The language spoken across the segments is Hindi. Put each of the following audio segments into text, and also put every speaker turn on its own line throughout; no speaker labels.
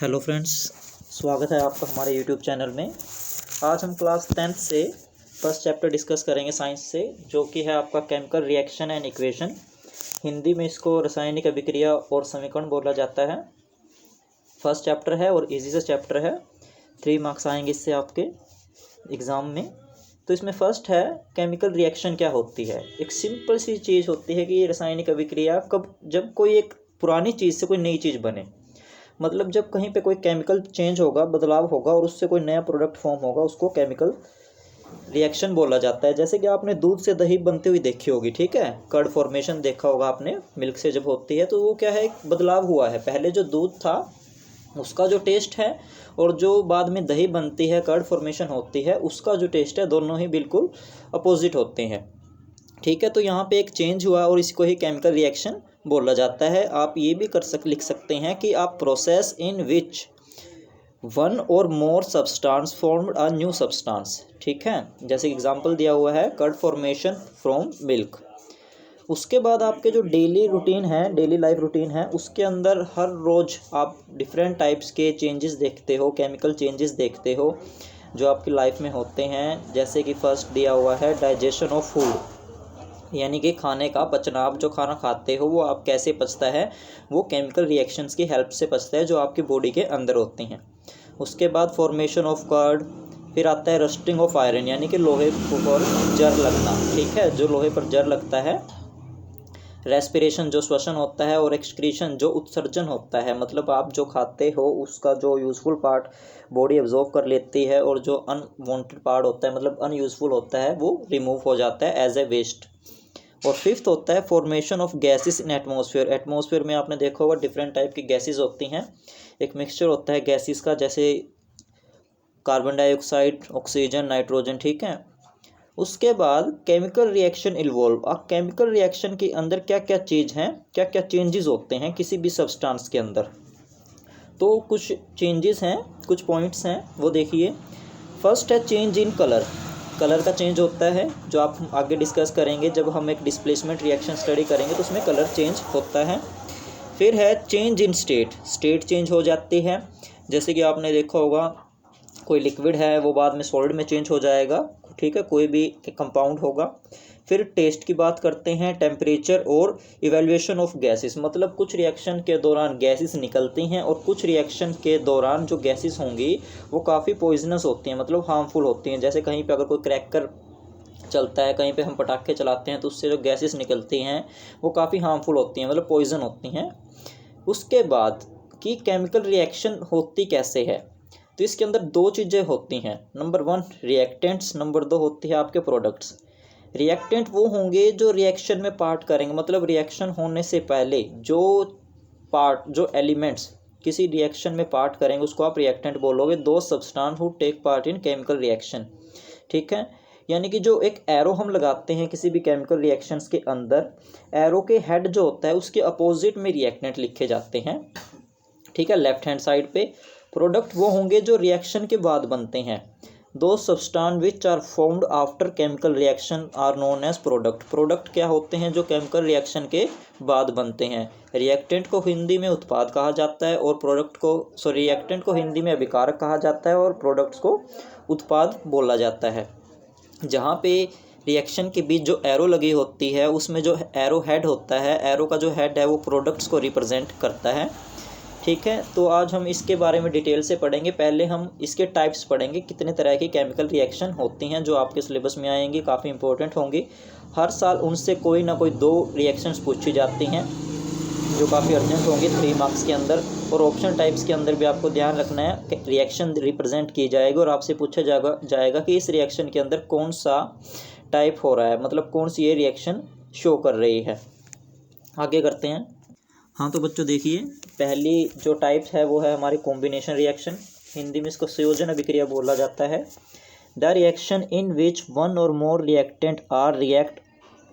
हेलो फ्रेंड्स, स्वागत है आपका हमारे यूट्यूब चैनल में। आज हम क्लास 10th से फर्स्ट चैप्टर डिस्कस करेंगे साइंस से, जो कि है आपका chemical reaction and equation. Hindi में इसको रासायनिक अभिक्रिया और समीकरण बोला जाता है। फर्स्ट चैप्टर है और इजी से चैप्टर है। 3 मार्क्स आएंगे इससे आपके एग्ज़ाम में। तो इसमें फर्स्ट है केमिकल रिएक्शन क्या होती है। एक सिंपल सी चीज़ होती है कि ये रासायनिक अभिक्रिया जब कोई एक पुरानी चीज़ से कोई नई चीज़ बने, मतलब जब कहीं पे कोई केमिकल चेंज होगा, बदलाव होगा और उससे कोई नया प्रोडक्ट फॉर्म होगा, उसको केमिकल रिएक्शन बोला जाता है। जैसे कि आपने दूध से दही बनते हुई देखी होगी, ठीक है, कर्ड फॉर्मेशन देखा होगा आपने, मिल्क से जब होती है तो वो क्या है, एक बदलाव हुआ है। पहले जो दूध था उसका जो टेस्ट है और जो बाद में दही बनती है, कर्ड फॉर्मेशन होती है, उसका जो टेस्ट है, दोनों ही बिल्कुल अपोजिट होते हैं। ठीक है, तो यहाँ पे एक चेंज हुआ और इसको ही केमिकल रिएक्शन बोला जाता है। आप ये भी लिख सकते हैं कि आप process in which one or more substance formed a new substance. ठीक है, जैसे एग्जांपल दिया हुआ है कर्ड फॉर्मेशन फ्रॉम मिल्क। उसके बाद आपके जो डेली रूटीन है, डेली लाइफ रूटीन है, उसके अंदर हर रोज़ आप डिफरेंट टाइप्स के चेंजेस देखते हो, केमिकल चेंजेस देखते हो जो आपकी लाइफ में होते हैं। जैसे कि फर्स्ट दिया हुआ है डाइजेशन ऑफ फूड, यानी कि खाने का पचना। आप जो खाना खाते हो वो आप कैसे पचता है, वो केमिकल रिएक्शंस की हेल्प से पचता है जो आपकी बॉडी के अंदर होती हैं। उसके बाद फॉर्मेशन ऑफ कर्ड, फिर आता है रस्टिंग ऑफ आयरन, यानी कि लोहे पर जर लगना। ठीक है, जो लोहे पर जर लगता है। रेस्पिरेशन, जो श्वसन होता है, और एक्सक्रीशन, जो उत्सर्जन होता है, मतलब आप जो खाते हो उसका जो यूज़फुल पार्ट बॉडी एब्जॉर्व कर लेती है और जो अनवांटेड पार्ट होता है, मतलब अनयूज़फुल होता है, वो रिमूव हो जाता है एज ए वेस्ट। और फिफ्थ होता है formation of gases in atmosphere. Atmosphere में आपने देखा होगा डिफरेंट टाइप की गैसेस होती हैं। एक मिक्सचर होता है गैसेस का, जैसे कार्बन डाइऑक्साइड, ऑक्सीजन, नाइट्रोजन। ठीक है, उसके बाद केमिकल रिएक्शन इन्वॉल्व। अब केमिकल रिएक्शन के अंदर क्या क्या चीज़ हैं, क्या क्या चेंजेस होते हैं किसी भी सब्सटेंस के अंदर। तो कुछ चेंजेस हैं, कुछ पॉइंट्स हैं, वो देखिए। फर्स्ट है चेंज इन कलर। कलर का चेंज होता है, जो आप आगे डिस्कस करेंगे जब हम एक डिस्प्लेसमेंट रिएक्शन स्टडी करेंगे, तो उसमें कलर चेंज होता है। फिर है change in state. State change हो जाती है, जैसे कि आपने देखा होगा कोई लिक्विड है वो बाद में सॉलिड में चेंज हो जाएगा। ठीक है, कोई भी कंपाउंड होगा। फिर टेस्ट की बात करते हैं, टेम्परेचर और इवैल्यूएशन ऑफ गैसेस, मतलब कुछ रिएक्शन के दौरान गैसेस निकलती हैं और कुछ रिएक्शन के दौरान जो गैसेस होंगी वो काफ़ी पॉइजनस होती हैं, मतलब हार्मफुल होती हैं। जैसे कहीं पे अगर कोई क्रैकर चलता है, कहीं पे हम पटाखे चलाते हैं, तो उससे जो गैसेस निकलती हैं वो काफ़ी हार्मफुल होती हैं, मतलब पॉइजन होती हैं। उसके बाद कि केमिकल रिएक्शन होती कैसे है, तो इसके अंदर 2 चीज़ें होती हैं। नंबर 1 रिएक्टेंट्स, नंबर 2 होती है आपके प्रोडक्ट्स। रिएक्टेंट वो होंगे जो रिएक्शन में पार्ट करेंगे, मतलब रिएक्शन होने से पहले जो एलिमेंट्स किसी रिएक्शन में पार्ट करेंगे उसको आप रिएक्टेंट बोलोगे। 2 substance who take part in chemical reaction. ठीक है, यानी कि जो एक एरो हम लगाते हैं किसी भी केमिकल रिएक्शंस के अंदर, एरो के हेड जो होता है उसके अपोजिट में रिएक्टेंट लिखे जाते हैं। ठीक है, लेफ्ट हैंड साइड पे। प्रोडक्ट वो होंगे जो रिएक्शन के बाद बनते हैं। 2 substance which are formed after chemical reaction are known as product. Product क्या होते हैं, जो केमिकल रिएक्शन के बाद बनते हैं। रिएक्टेंट को हिंदी में उत्पाद कहा जाता है और रिएक्टेंट को हिंदी में अभिकारक कहा जाता है और प्रोडक्ट्स को उत्पाद बोला जाता है। जहाँ पे रिएक्शन के बीच जो एरो लगी होती है उसमें जो एरो हेड होता है, एरो का जो हेड है वो प्रोडक्ट्स को रिप्रेजेंट करता है। ठीक है, तो आज हम इसके बारे में डिटेल से पढ़ेंगे। पहले हम इसके टाइप्स पढ़ेंगे, कितने तरह की केमिकल रिएक्शन होती हैं जो आपके सिलेबस में आएंगी, काफ़ी इंपॉर्टेंट होंगी। हर साल उनसे कोई ना कोई 2 रिएक्शंस पूछी जाती हैं जो काफ़ी अर्जेंट होंगी 3 मार्क्स के अंदर। और ऑप्शन टाइप्स के अंदर भी आपको ध्यान रखना है कि रिएक्शन रिप्रेजेंट की जाएगी और आपसे पूछा जाएगा कि इस रिएक्शन के अंदर कौन सा टाइप हो रहा है, मतलब कौन सी ये रिएक्शन शो कर रही है। आगे करते हैं। हाँ, तो बच्चों देखिए, पहली जो टाइप्स है वो है हमारी कॉम्बिनेशन रिएक्शन। हिंदी में इसको संयोजन अभिक्रिया बोला जाता है। The reaction in which one or more reactant are react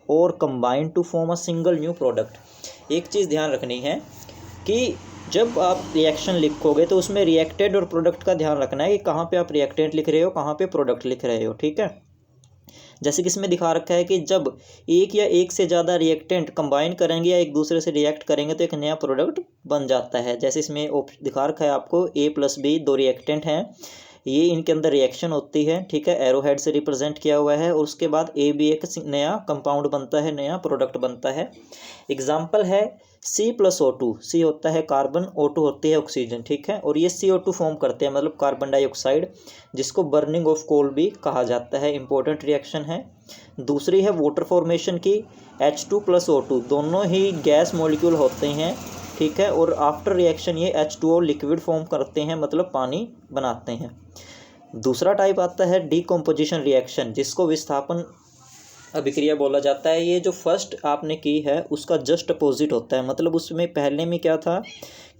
or combine to form a single new product. एक चीज़ ध्यान रखनी है कि जब आप रिएक्शन लिखोगे तो उसमें रिएक्टेड और प्रोडक्ट का ध्यान रखना है कि कहाँ पे आप रिएक्टेंट लिख रहे हो, कहाँ पे प्रोडक्ट लिख रहे हो। ठीक है, जैसे कि इसमें दिखा रखा है कि जब एक या एक से ज़्यादा रिएक्टेंट कंबाइन करेंगे या एक दूसरे से रिएक्ट करेंगे तो एक नया प्रोडक्ट बन जाता है। जैसे इसमें दिखा रखा है आपको A+B 2 रिएक्टेंट हैं, ये इनके अंदर रिएक्शन होती है, ठीक है, एरो हेड से रिप्रेजेंट किया हुआ है, और उसके बाद AB एक नया कंपाउंड बनता है, नया प्रोडक्ट बनता है। एग्जाम्पल है C+O2, C होता है कार्बन, O2 होती है ऑक्सीजन, ठीक है, और ये CO2 फॉर्म करते हैं, मतलब कार्बन डाइऑक्साइड, जिसको बर्निंग ऑफ कोल भी कहा जाता है, इंपॉर्टेंट रिएक्शन है। दूसरी है वाटर फॉर्मेशन की, H2+O2, दोनों ही गैस मॉलिक्यूल होते हैं, ठीक है, और आफ्टर रिएक्शन ये H2O लिक्विड फॉर्म करते हैं, मतलब पानी बनाते हैं। दूसरा टाइप आता है डीकम्पोजिशन रिएक्शन, जिसको विस्थापन अभिक्रिया बोला जाता है। ये जो फर्स्ट आपने की है उसका जस्ट अपोजिट होता है, मतलब उसमें पहले में क्या था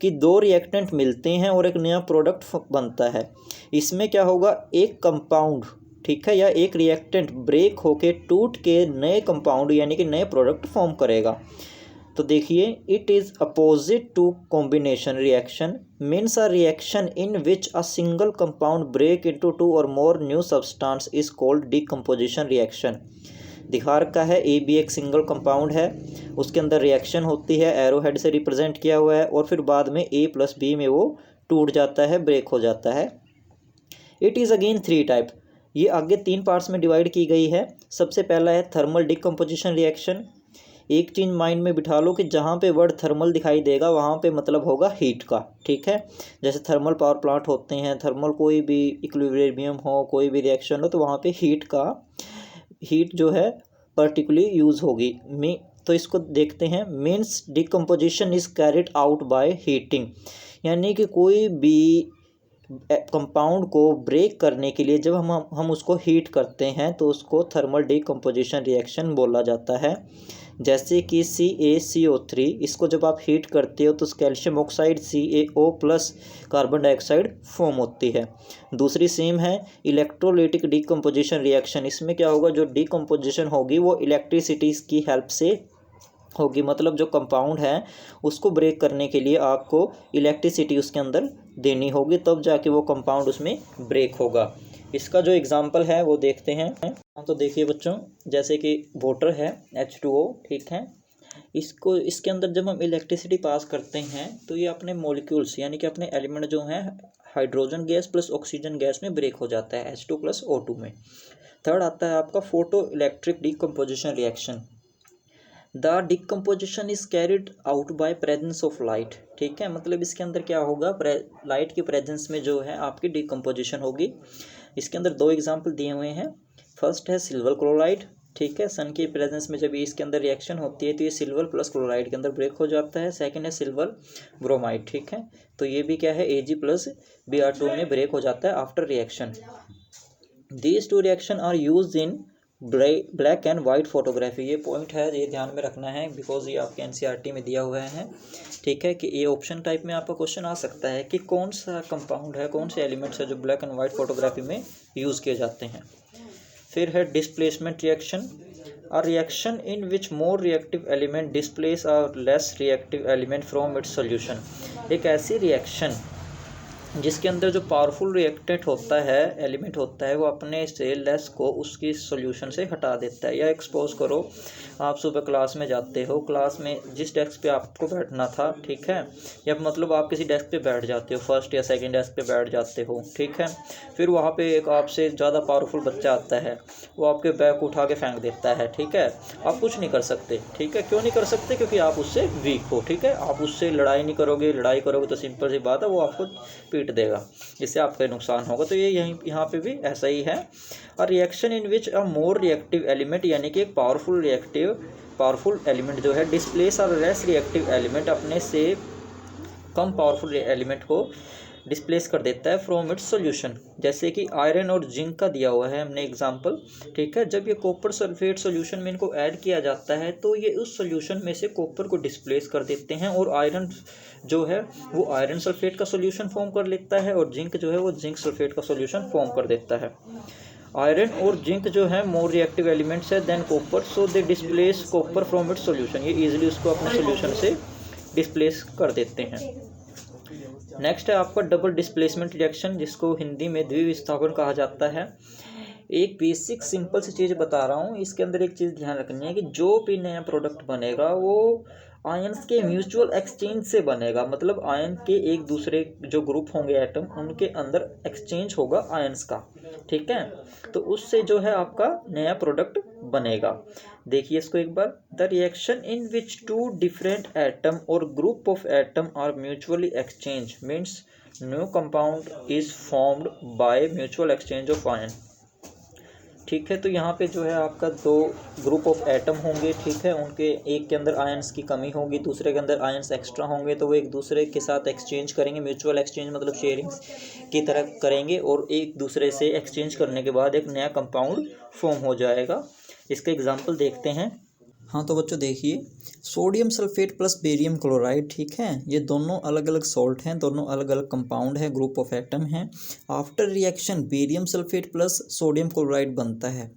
कि 2 रिएक्टेंट मिलते हैं और एक नया प्रोडक्ट बनता है। इसमें क्या होगा, एक कंपाउंड, ठीक है, या एक रिएक्टेंट ब्रेक होके टूट के नए कंपाउंड यानी कि नए प्रोडक्ट फॉर्म करेगा। तो देखिए, it is opposite to combination reaction means a reaction in which a single compound break into 2 or more new substance is called decomposition reaction. दिखा रखा है AB एक सिंगल कंपाउंड है, उसके अंदर रिएक्शन होती है, एरो हेड से रिप्रेजेंट किया हुआ है, और फिर बाद में A+B में वो टूट जाता है, ब्रेक हो जाता है। इट इज़ अगेन 3 टाइप, ये आगे 3 पार्ट्स में डिवाइड की गई है। सबसे पहला है थर्मल डीकम्पोजिशन रिएक्शन। एक चीज़ माइंड में बिठा लो कि जहाँ पे वर्ड थर्मल दिखाई देगा वहाँ पे मतलब होगा हीट का, ठीक है। जैसे थर्मल पावर प्लांट होते हैं, थर्मल कोई भी इक्विलिब्रियम हो, कोई भी रिएक्शन हो, तो वहाँ पे हीट जो है पर्टिकुलरली यूज़ होगी। तो इसको देखते हैं। Means decomposition is carried out by heating, यानी कि कोई भी कंपाउंड को ब्रेक करने के लिए जब हम उसको हीट करते हैं तो उसको थर्मल डीकम्पोजिशन रिएक्शन बोला जाता है। जैसे कि CaCO3, इसको जब आप हीट करते हो तो calcium oxide CaO+ carbon dioxide form होती है। दूसरी सेम है इलेक्ट्रोलाइटिक डीकम्पोजिशन रिएक्शन। इसमें क्या होगा, जो डीकम्पोजिशन होगी वो इलेक्ट्रिसिटी की हेल्प से होगी, मतलब जो कंपाउंड है उसको ब्रेक करने के लिए आपको इलेक्ट्रिसिटी उसके अंदर देनी होगी, तब जाके वो कंपाउंड उसमें ब्रेक होगा। इसका जो एग्जांपल है वो देखते हैं। तो देखिए बच्चों, जैसे कि वाटर है H2O, ठीक है, इसके अंदर जब हम इलेक्ट्रिसिटी पास करते हैं तो ये अपने मॉलिक्यूल्स यानी कि अपने एलिमेंट जो हैं hydrogen gas plus oxygen gas में ब्रेक हो जाता है H2+O2 में। थर्ड आता है आपका photo electric decomposition reaction. The decomposition is carried out by presence of light, ठीक है, मतलब इसके अंदर क्या होगा, लाइट की प्रेजेंस में जो है आपकी डिकम्पोजिशन होगी। इसके अंदर 2 एग्जाम्पल दिए हुए हैं। फर्स्ट है सिल्वर क्लोराइड, ठीक है, सन की प्रेजेंस में जब इसके अंदर रिएक्शन होती है तो ये सिल्वर प्लस क्लोराइड के अंदर ब्रेक हो जाता है। सेकंड है सिल्वर ब्रोमाइड, ठीक है, तो ये भी क्या है Ag+Br2 में ब्रेक हो जाता है after reaction. These 2 reaction are use in black and white photography. ये पॉइंट है, ये ध्यान में रखना है, बिकॉज ये आपके NCERT में दिया हुआ है, ठीक है, कि ये ऑप्शन टाइप में आपका क्वेश्चन आ सकता है कि कौन सा कंपाउंड है, कौन से एलिमेंट्स है जो ब्लैक एंड वाइट फोटोग्राफी में यूज़ किए जाते हैं। फिर है displacement reaction, a reaction in which more reactive element displace a less reactive element from its solution. एक ऐसी रिएक्शन जिसके अंदर जो पावरफुल रिएक्टेंट होता है, एलिमेंट होता है, वो अपने से लेस को उसकी सॉल्यूशन से हटा देता है। या एक्सपोज करो, आप सुबह क्लास में जाते हो, क्लास में जिस डेस्क पे आपको बैठना था, ठीक है, या मतलब आप किसी डेस्क पे बैठ जाते हो, फर्स्ट या सेकंड डेस्क पे बैठ जाते हो, ठीक है, फिर वहाँ पे एक आपसे ज़्यादा पावरफुल बच्चा आता है, वो आपके बैग को उठा के फेंक देता है, ठीक है, आप कुछ नहीं कर सकते, ठीक है, क्यों नहीं कर सकते, क्योंकि आप उससे वीक हो, ठीक है, आप उससे लड़ाई नहीं करोगे, लड़ाई करोगे तो सिंपल सी बात है वो आपको पीट देगा, इससे आपका नुकसान होगा। तो ये यहाँ पे भी ऐसा ही है। और reaction in which a more reactive element, यानी कि एक पावरफुल एलिमेंट जो है डिस्प्लेस और लेस रिएक्टिव एलिमेंट, अपने से कम पावरफुल एलिमेंट को डिस्प्लेस कर देता है फ्रॉम इट्स सॉल्यूशन। जैसे कि आयरन और जिंक का दिया हुआ है हमने एग्जांपल, ठीक है, जब ये कॉपर सल्फेट सॉल्यूशन में इनको ऐड किया जाता है तो ये उस सॉल्यूशन में से कॉपर को डिस्प्लेस कर देते हैं, और आयरन जो है वो आयरन सल्फेट का सॉल्यूशन फॉर्म कर लेता है, और जिंक जो है वो जिंक सल्फेट का सॉल्यूशन फॉर्म कर देता है। आयरन और जिंक जो है मोर रिएक्टिव एलिमेंट्स है than copper, so they displace copper from its solution, ये इजीली उसको अपने सॉल्यूशन से डिस्प्लेस कर देते हैं। नेक्स्ट है आपका डबल डिस्प्लेसमेंट रिएक्शन, जिसको हिंदी में द्विविस्थापन कहा जाता है। एक बेसिक सिंपल सी चीज़ बता रहा हूँ, इसके अंदर एक चीज़ ध्यान रखनी है कि जो भी नया प्रोडक्ट बनेगा वो आयंस के म्यूचुअल एक्सचेंज से बनेगा। मतलब आयन के एक दूसरे जो ग्रुप होंगे एटम, उनके अंदर एक्सचेंज होगा आयंस का, ठीक है। तो उससे जो है आपका नया प्रोडक्ट बनेगा। देखिए इसको एक बार, the reaction in which two different atom और group of atom are mutually exchange means new compound is formed by mutual exchange of ion, ठीक है। तो यहाँ पे जो है आपका दो ग्रुप ऑफ एटम होंगे, ठीक है। उनके एक के अंदर आयंस की कमी होगी, दूसरे के अंदर आयंस एक्स्ट्रा होंगे, तो वो एक दूसरे के साथ एक्सचेंज करेंगे। म्यूचुअल एक्सचेंज मतलब शेयरिंग्स की तरह करेंगे और एक दूसरे से एक्सचेंज करने के बाद एक नया कंपाउंड फॉर्म हो जाएगा। इसका एग्जाम्पल देखते हैं। हाँ तो बच्चों देखिए, sodium sulphate plus barium chloride, ठीक है, ये दोनों अलग अलग सॉल्ट हैं, दोनों अलग अलग कंपाउंड है, ग्रुप ऑफ एटम हैं। After reaction barium sulphate plus sodium chloride बनता है।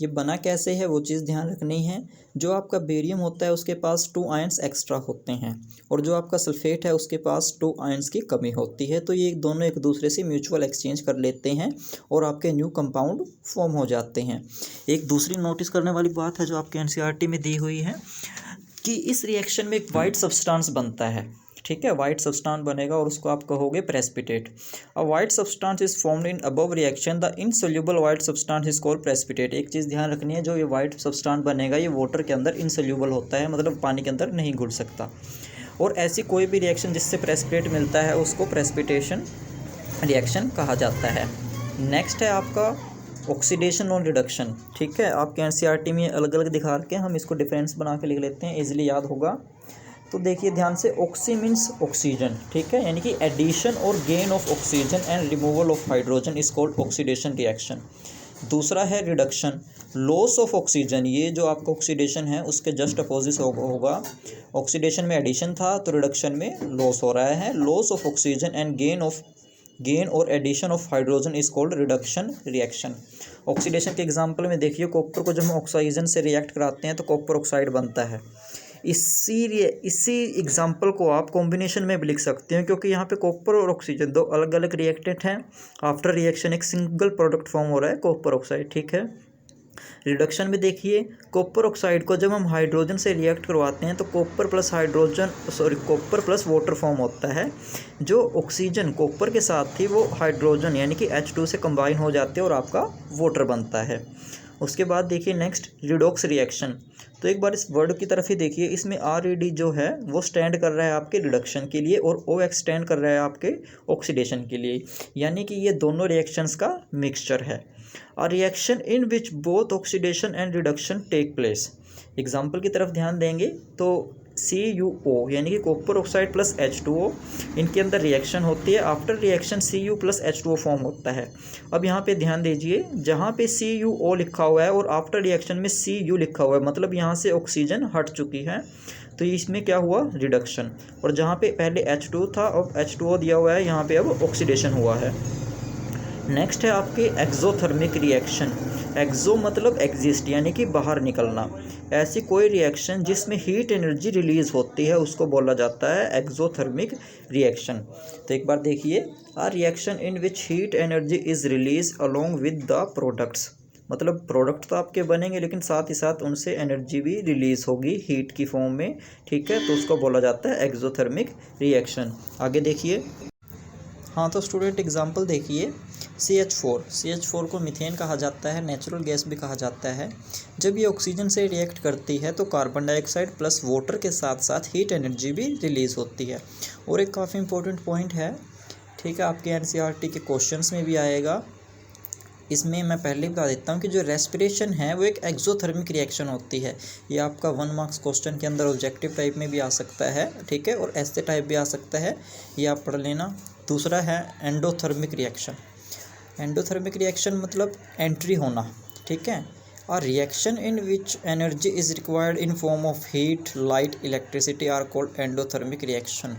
ये बना कैसे है वो चीज़ ध्यान रखनी है। जो आपका बेरियम होता है उसके पास 2 आयंस एक्स्ट्रा होते हैं और जो आपका सल्फेट है उसके पास 2 आयंस की कमी होती है। तो ये दोनों एक दूसरे से म्यूचुअल एक्सचेंज कर लेते हैं और आपके न्यू कंपाउंड फॉर्म हो जाते हैं। एक दूसरी नोटिस करने वाली बात है जो आपके एनसीईआरटी में दी हुई है कि इस रिएक्शन में एक वाइट सब्सटेंस बनता है, ठीक है। वाइट सब्सटेंस बनेगा और उसको आप कहोगे precipitate. A white substance is formed in above reaction, the insoluble white substance is called precipitate. एक चीज़ ध्यान रखनी है, जो ये वाइट सब्सटेंस बनेगा ये वाटर के अंदर इनसोल्यूबल होता है, मतलब पानी के अंदर नहीं घुल सकता। और ऐसी कोई भी रिएक्शन जिससे प्रेसिपिटेट मिलता है उसको प्रेसिपिटेशन रिएक्शन कहा जाता है। नेक्स्ट है आपका ऑक्सीडेशन और रिडक्शन, ठीक है। आपके एनसीईआरटी में अलग अलग दिखा के हम इसको डिफरेंस बना के लिख लेते हैं, इजीली याद होगा। तो देखिए ध्यान से, ऑक्सी मीन्स ऑक्सीजन, ठीक है, यानी कि एडिशन और gain of oxygen and removal of hydrogen is called oxidation reaction. दूसरा है रिडक्शन, लॉस ऑफ ऑक्सीजन। ये जो आपका ऑक्सीडेशन है उसके जस्ट अपोजिट होगा। ऑक्सीडेशन में एडिशन था तो रिडक्शन में लॉस हो रहा है। Loss of oxygen and gain और addition of hydrogen is called reduction reaction. Oxidation के एग्जांपल में देखिए, कॉपर को जब हम ऑक्सीजन से रिएक्ट कराते हैं तो कॉपर ऑक्साइड बनता है। इसी एग्जांपल को आप कॉम्बिनेशन में भी लिख सकते हैं, क्योंकि यहाँ पे कॉपर और ऑक्सीजन दो अलग अलग रिएक्टेंट हैं। आफ्टर रिएक्शन एक सिंगल प्रोडक्ट फॉर्म हो रहा है, कॉपर ऑक्साइड, ठीक है। रिडक्शन में देखिए, कॉपर ऑक्साइड को जब हम हाइड्रोजन से रिएक्ट करवाते हैं तो कॉपर प्लस वाटर फॉर्म होता है। जो ऑक्सीजन कॉपर के साथ थी वो हाइड्रोजन यानी कि H2 से कंबाइन हो जाते हैं और आपका वाटर बनता है। उसके बाद देखिए नेक्स्ट रिडॉक्स रिएक्शन। तो एक बार इस वर्ड की तरफ ही देखिए, इसमें RED जो है वो स्टैंड कर रहा है आपके रिडक्शन के लिए और OX स्टैंड कर रहा है आपके ऑक्सीडेशन के लिए, यानी कि ये दोनों रिएक्शंस का मिक्सचर है। A reaction in which both oxidation and reduction take place। Example की तरफ ध्यान देंगे तो CuO यानी कि कॉपर ऑक्साइड प्लस H2O, इनके अंदर रिएक्शन होती है। After reaction Cu plus H2O form होता है। अब यहाँ पे ध्यान दीजिए, जहाँ पे CuO लिखा हुआ है और आफ्टर रिएक्शन में Cu लिखा हुआ है, मतलब यहाँ से ऑक्सीजन हट चुकी है, तो इसमें क्या हुआ रिडक्शन। और जहाँ पे पहले H2 था अब H2O दिया हुआ है, यहाँ पे अब ऑक्सीडेशन हुआ है। नेक्स्ट है आपके एक्सोथर्मिक रिएक्शन। एक्सो मतलब एग्जिस्ट यानी कि बाहर निकलना। ऐसी कोई रिएक्शन जिसमें हीट एनर्जी रिलीज होती है उसको बोला जाता है एक्सोथर्मिक रिएक्शन। तो एक बार देखिए, a reaction in which heat energy is release along with the products. मतलब प्रोडक्ट तो आपके बनेंगे लेकिन साथ ही साथ उनसे एनर्जी भी रिलीज होगी हीट की फॉर्म में, ठीक है। तो उसको बोला जाता है एक्सोथर्मिक रिएक्शन। आगे देखिए, हाँ तो स्टूडेंट एग्जाम्पल देखिए, CH4 को मीथेन कहा जाता है, नेचुरल गैस भी कहा जाता है। जब ये ऑक्सीजन से रिएक्ट करती है तो कार्बन डाइऑक्साइड प्लस वाटर के साथ साथ हीट एनर्जी भी रिलीज़ होती है। और एक काफ़ी इंपॉर्टेंट पॉइंट है, ठीक है, आपके एनसीईआरटी के क्वेश्चंस में भी आएगा। इसमें मैं पहले बता देता हूँ कि जो रेस्पिरेशन है वो एक एक्सोथर्मिक रिएक्शन होती है। ये आपका 1 मार्क्स क्वेश्चन के अंदर ऑब्जेक्टिव टाइप में भी आ सकता है, ठीक है, और ऐसे टाइप भी आ सकता है, ये आप पढ़ लेना। दूसरा है एंडोथर्मिक रिएक्शन। एंडोथर्मिक रिएक्शन मतलब एंट्री होना, ठीक है। A reaction in which energy is required in form of heat, light, electricity are called endothermic reaction।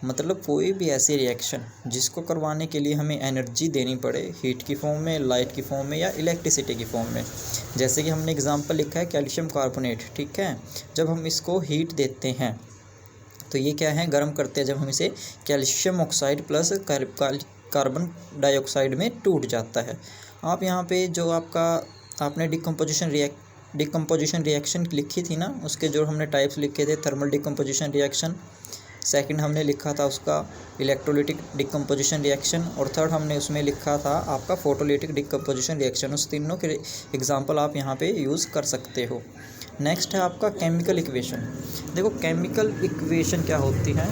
मतलब कोई भी ऐसी रिएक्शन जिसको करवाने के लिए हमें एनर्जी देनी पड़े हीट की फॉर्म में, लाइट की फॉर्म में या इलेक्ट्रिसिटी की फॉर्म में। जैसे कि हमने एग्जांपल लिखा है कैल्शियम कार्बोनेट, ठीक है। जब हम इसको हीट देते हैं तो ये क्या है, गर्म करते हैं। जब हम इसे calcium oxide plus carbon dioxide में टूट जाता है। आप यहाँ पे जो आपने डिकम्पोजिशन रिएक्शन लिखी थी ना, उसके जो हमने टाइप्स लिखे थे, थर्मल डिकम्पोजिशन रिएक्शन, सेकंड हमने लिखा था उसका इलेक्ट्रोलिटिक डिकम्पोजिशन रिएक्शन, और थर्ड हमने उसमें लिखा था आपका फोटोलिटिक डिकम्पोजिशन रिएक्शन। उस तीनों के एग्जांपल आप यहाँ पे यूज़ कर सकते हो। नेक्स्ट है आपका केमिकल इक्वेशन। देखो केमिकल इक्वेशन क्या होती है।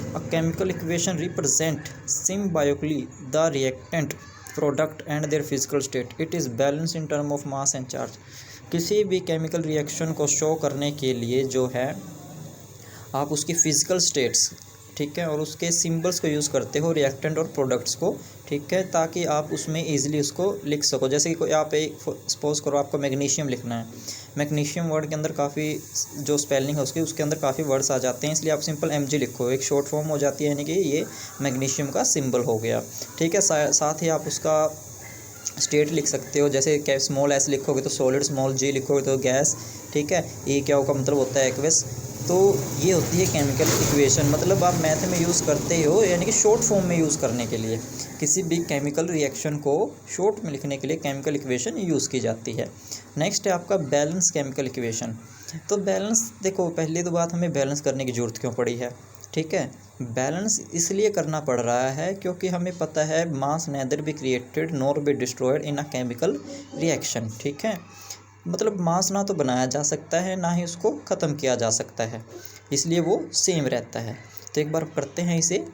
A chemical equation represent symbiotically the reactant product and their physical state. It is balance in term of mass and charge. किसी भी केमिकल रिएक्शन को शो करने के लिए जो है आप उसकी फिजिकल स्टेट्स, ठीक है, और उसके सिंबल्स को यूज़ करते हो रिएक्टेंट और प्रोडक्ट्स को, ठीक है, ताकि आप उसमें इजीली उसको लिख सको। जैसे कि कोई आप एक सपोज करो आपको मैग्नीशियम लिखना है, मैग्नीशियम वर्ड के अंदर काफ़ी जो स्पेलिंग है उसके अंदर काफ़ी वर्ड्स आ जाते हैं, इसलिए आप सिंपल Mg लिखो, एक शॉर्ट फॉर्म हो जाती है, यानी कि ये मैग्नीशियम का सिंबल हो गया, ठीक है। साथ ही आप उसका स्टेट लिख सकते हो, जैसे स्मॉल s लिखोगे तो सॉलिड, स्मॉल g लिखोगे तो गैस, ठीक है। ए क्या का मतलब होता है एक्वस। तो ये होती है केमिकल इक्वेशन, मतलब आप मैथ में यूज़ करते हो, यानी कि शॉर्ट फॉर्म में यूज़ करने के लिए किसी भी केमिकल रिएक्शन को शॉर्ट में लिखने के लिए केमिकल इक्वेशन यूज़ की जाती है। नेक्स्ट है आपका बैलेंस केमिकल इक्वेशन। तो बैलेंस, देखो पहली तो बात, हमें बैलेंस करने की ज़रूरत क्यों पड़ी है, ठीक है। बैलेंस इसलिए करना पड़ रहा है क्योंकि हमें पता है mass neither be created nor be destroyed in a chemical reaction, ठीक है। मतलब मास ना तो बनाया जा सकता है, ना ही उसको ख़त्म किया जा सकता है, इसलिए वो सेम रहता है। तो एक बार करते हैं इसे।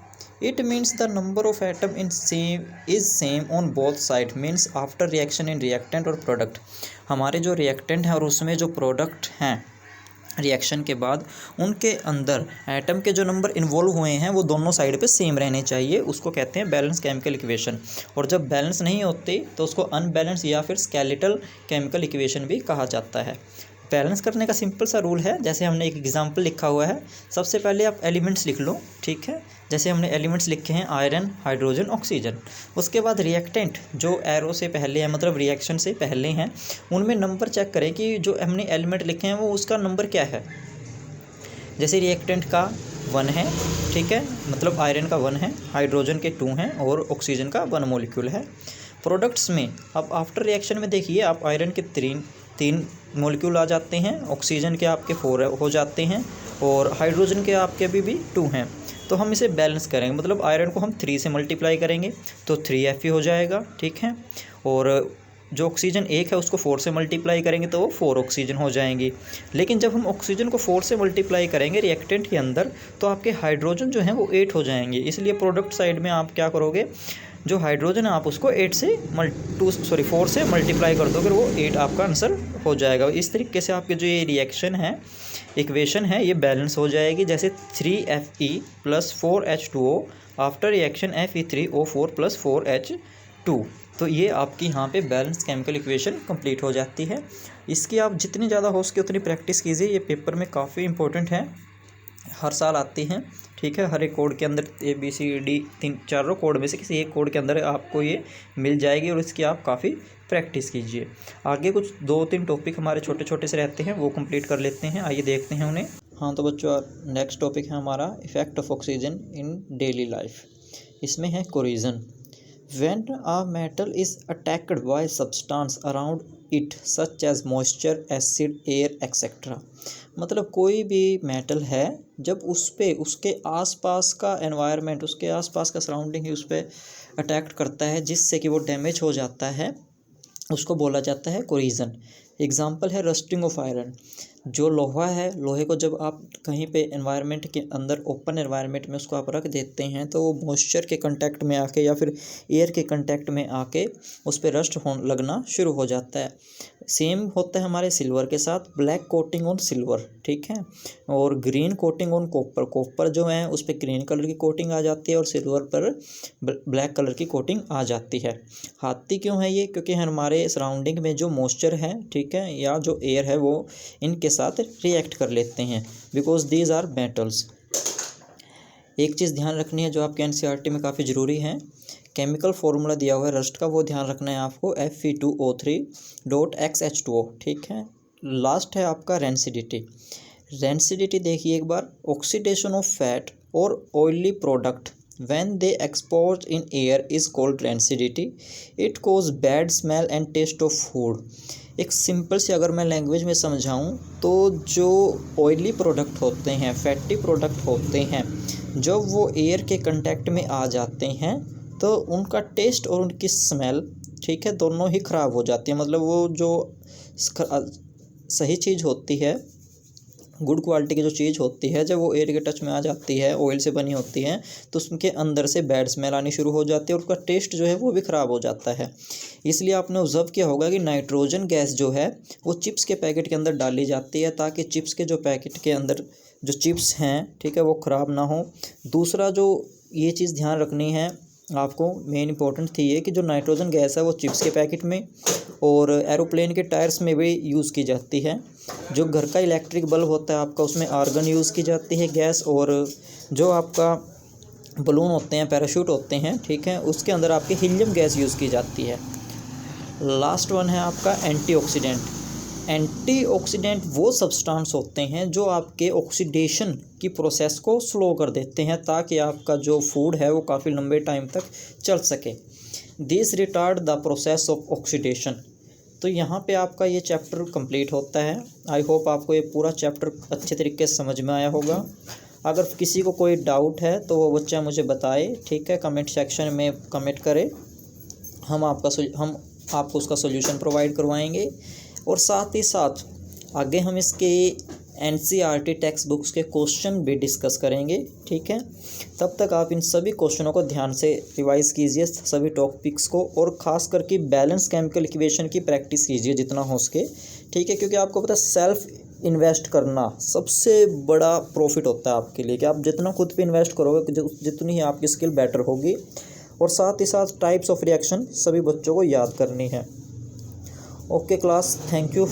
It means the number of atom in same on both side, means after reaction in reactant और प्रोडक्ट। हमारे जो रिएक्टेंट हैं और उसमें जो प्रोडक्ट हैं रिएक्शन के बाद, उनके अंदर एटम के जो नंबर इन्वॉल्व हुए हैं वो दोनों साइड पे सेम रहने चाहिए, उसको कहते हैं बैलेंस केमिकल इक्वेशन। और जब बैलेंस नहीं होते तो उसको अनबैलेंस या फिर स्केलेटल केमिकल इक्वेशन भी कहा जाता है। बैलेंस करने का सिंपल सा रूल है, जैसे हमने एक एग्जांपल लिखा हुआ है। सबसे पहले आप एलिमेंट्स लिख लो, ठीक है। जैसे हमने एलिमेंट्स लिखे हैं आयरन, हाइड्रोजन, ऑक्सीजन। उसके बाद रिएक्टेंट जो एरो से पहले है, मतलब रिएक्शन से पहले हैं, उनमें नंबर चेक करें कि जो हमने एलिमेंट लिखे हैं वो उसका नंबर क्या है। जैसे रिएक्टेंट का 1 है, ठीक है, मतलब आयरन का 1 है, हाइड्रोजन के 2 हैं और ऑक्सीजन का 1 मॉलिक्यूल है। प्रोडक्ट्स में अब आफ्टर रिएक्शन में देखिए, आप आयरन के 3 मॉलिक्यूल आ जाते हैं, ऑक्सीजन के आपके 4 हो जाते हैं और हाइड्रोजन के आपके भी 2 हैं। तो हम इसे बैलेंस करेंगे, मतलब आयरन को हम 3 से मल्टीप्लाई करेंगे तो 3Fe हो जाएगा, ठीक है। और जो ऑक्सीजन 1 है उसको 4 से मल्टीप्लाई करेंगे तो वो 4 ऑक्सीजन हो जाएंगी। लेकिन जब हम ऑक्सीजन को 4 से मल्टीप्लाई करेंगे रिएक्टेंट के अंदर, तो आपके हाइड्रोजन जो हैं वो 8 हो जाएंगे। इसलिए प्रोडक्ट साइड में आप क्या करोगे, जो हाइड्रोजन है आप उसको 4 से मल्टीप्लाई कर दोगे, वो 8 आपका आंसर हो जाएगा। इस तरीके से आपके जो ये रिएक्शन है, इक्वेशन है, ये बैलेंस हो जाएगी। जैसे 3Fe + 4H2O after reaction Fe3O4 + 4H2। तो ये आपकी यहाँ पे बैलेंस केमिकल इक्वेशन कंप्लीट हो जाती है। इसकी आप जितनी ज़्यादा हो सके उतनी प्रैक्टिस कीजिए, ये पेपर में काफ़ी इंपॉर्टेंट है, हर साल आती हैं, ठीक है। हर एक कोड के अंदर ABCD 3-4 कोड में से किसी एक कोड के अंदर आपको ये मिल जाएगी और इसकी आप काफ़ी प्रैक्टिस कीजिए। आगे कुछ 2-3 टॉपिक हमारे छोटे छोटे से रहते हैं, वो कंप्लीट कर लेते हैं, आइए देखते हैं उन्हें। हाँ तो बच्चों, नेक्स्ट टॉपिक है हमारा effect of oxygen in daily life. इसमें है corrosion. When a metal is attacked by substance around it such as moisture, acid, air, etc. मतलब कोई भी मेटल है, जब उस पे उसके आसपास का एनवायरनमेंट, उसके आसपास का सराउंडिंग ही उस पर अटैक करता है जिससे कि वो डैमेज हो जाता है, उसको बोला जाता है कोरिजन। एग्जाम्पल है रस्टिंग ऑफ आयरन। जो लोहा है, लोहे को जब आप कहीं पे एनवायरनमेंट के अंदर, ओपन एनवायरनमेंट में उसको आप रख देते हैं, तो वो मॉइस्चर के कांटेक्ट में आके या फिर एयर के कांटेक्ट में आके उस पर रस्ट लगना शुरू हो जाता है। सेम होता है हमारे सिल्वर के साथ, ब्लैक कोटिंग ऑन सिल्वर, ठीक है, और green coating on copper. Copper जो है उस पर ग्रीन कलर की कोटिंग आ जाती है और सिल्वर पर ब्लैक कलर की कोटिंग आ जाती है। हाथी क्यों है ये, क्योंकि हमारे सराउंडिंग में जो मॉइस्चर है, ठीक है, या जो एयर है, वो इनके साथ रिएक्ट कर लेते हैं, बिकॉज दीज आर मेटल्स। एक चीज़ ध्यान रखनी है जो आपके NCERT में काफ़ी ज़रूरी है, केमिकल फार्मूला दिया हुआ है रस्ट का, वो ध्यान रखना है आपको, Fe2O3.XH2O, ठीक है। लास्ट है आपका रेंसिडिटी। रेंसिडिटी देखिए एक बार, ऑक्सीडेशन ऑफ फैट और oily product when they exposed in air is called rancidity. It cause bad smell and taste of food. एक सिंपल सी अगर मैं लैंग्वेज में समझाऊं तो जो ऑयली प्रोडक्ट होते हैं, फैटी प्रोडक्ट होते हैं, जब वो एयर के कांटेक्ट में आ जाते हैं तो उनका टेस्ट और उनकी स्मेल, ठीक है, दोनों ही ख़राब हो जाती है। मतलब वो जो सही चीज़ होती है, गुड क्वालिटी की जो चीज़ होती है, जब वो एयर के टच में आ जाती है, ऑयल से बनी होती है, तो उसके अंदर से बैड स्मेल आनी शुरू हो जाती है और उसका टेस्ट जो है वो भी ख़राब हो जाता है। इसलिए आपने ऑब्जर्व किया होगा कि नाइट्रोजन गैस जो है वो चिप्स के पैकेट के अंदर डाली जाती है ताकि चिप्स के जो पैकेट के अंदर जो चिप्स हैं, ठीक है, वो ख़राब ना हो। दूसरा जो ये चीज़ ध्यान रखनी है आपको, मेन इंपॉर्टेंट थी ये कि जो नाइट्रोजन गैस है वो चिप्स के पैकेट में और एरोप्लेन के टायर्स में भी यूज़ की जाती है। जो घर का इलेक्ट्रिक बल्ब होता है आपका, उसमें आर्गन यूज़ की जाती है गैस, और जो आपका बलून होते हैं, पैराशूट होते हैं, ठीक है, उसके अंदर आपकी हीलियम गैस यूज़ की जाती है। लास्ट वन है आपका एंटीऑक्सीडेंट। एंटीऑक्सीडेंट वो सब्सटेंस होते हैं जो आपके ऑक्सीडेशन की प्रोसेस को स्लो कर देते हैं ताकि आपका जो फूड है वो काफ़ी लंबे टाइम तक चल सके। This retard the process of oxidation. तो यहाँ पे आपका ये चैप्टर कंप्लीट होता है। आई होप आपको ये पूरा चैप्टर अच्छे तरीके से समझ में आया होगा। अगर किसी को कोई डाउट है तो वो बच्चा मुझे बताए, ठीक है, कमेंट सेक्शन में कमेंट करे, हम आपको उसका सोल्यूशन प्रोवाइड करवाएंगे। और साथ ही साथ आगे हम इसके NCERT टेक्स्ट बुक्स के क्वेश्चन भी डिस्कस करेंगे, ठीक है। तब तक आप इन सभी क्वेश्चनों को ध्यान से रिवाइज कीजिए, सभी टॉपिक्स को, और ख़ास करके बैलेंस केमिकल इक्वेशन की प्रैक्टिस कीजिए जितना हो सके, ठीक है, क्योंकि आपको पता है सेल्फ इन्वेस्ट करना सबसे बड़ा प्रॉफिट होता है आपके लिए, कि आप जितना खुद पे इन्वेस्ट करोगे जितनी ही आपकी स्किल बेटर होगी। और साथ ही साथ टाइप्स ऑफ रिएक्शन सभी बच्चों को याद करनी है। Okay class, thank you.